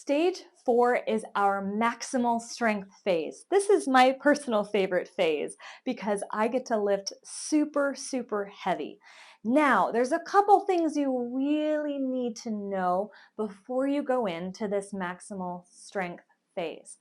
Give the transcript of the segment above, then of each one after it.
Stage 4 is our maximal strength phase. This is my personal favorite phase because I get to lift super, super heavy. Now, there's a couple things you really need to know before you go into this maximal strength phase.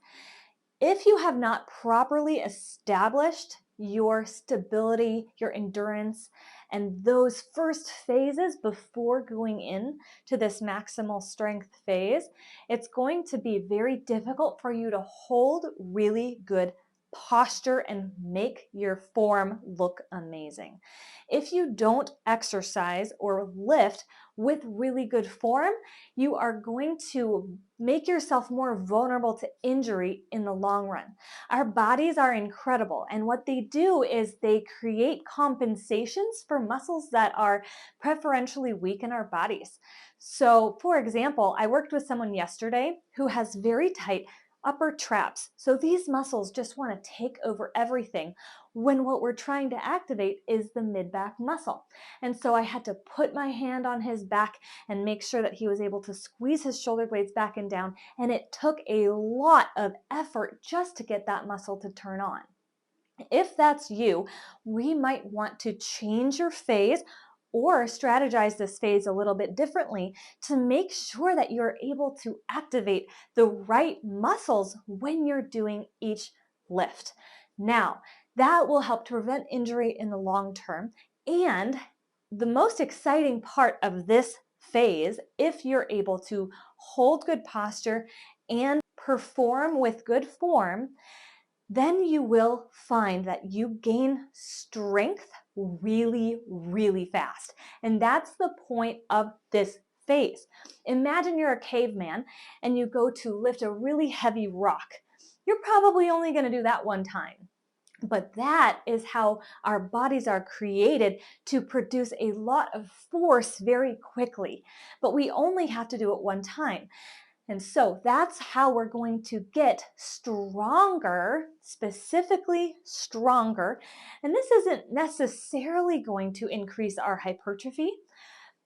If you have not properly established your stability, your endurance, and those first phases before going in to this maximal strength phase, it's going to be very difficult for you to hold really good posture and make your form look amazing. If you don't exercise or lift with really good form, you are going to make yourself more vulnerable to injury in the long run. Our bodies are incredible, and what they do is they create compensations for muscles that are preferentially weak in our bodies. So, for example, I worked with someone yesterday who has very tight upper traps. So these muscles just want to take over everything when what we're trying to activate is the mid-back muscle. And so I had to put my hand on his back and make sure that he was able to squeeze his shoulder blades back and down. And it took a lot of effort just to get that muscle to turn on. If that's you, we might want to change your phase or strategize this phase a little bit differently to make sure that you're able to activate the right muscles when you're doing each lift. Now, that will help to prevent injury in the long term. And the most exciting part of this phase, if you're able to hold good posture and perform with good form, then you will find that you gain strength really, really fast. And that's the point of this phase. Imagine you're a caveman and you go to lift a really heavy rock. You're probably only going to do that one time. But that is how our bodies are created to produce a lot of force very quickly. But we only have to do it one time. And so that's how we're going to get stronger, specifically stronger. And this isn't necessarily going to increase our hypertrophy,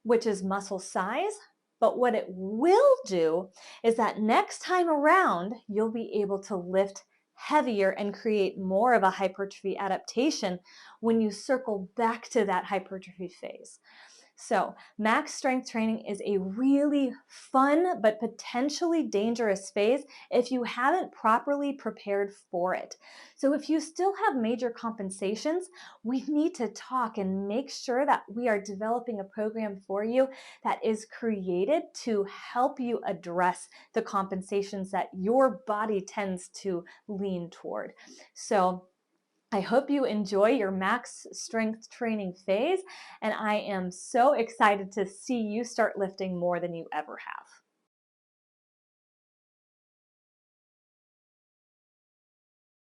which is muscle size. But what it will do is that next time around, you'll be able to lift heavier and create more of a hypertrophy adaptation when you circle back to that hypertrophy phase. So max strength training is a really fun but potentially dangerous phase if you haven't properly prepared for it. So if you still have major compensations, we need to talk and make sure that we are developing a program for you that is created to help you address the compensations that your body tends to lean toward. So I hope you enjoy your max strength training phase, and I am so excited to see you start lifting more than you ever have.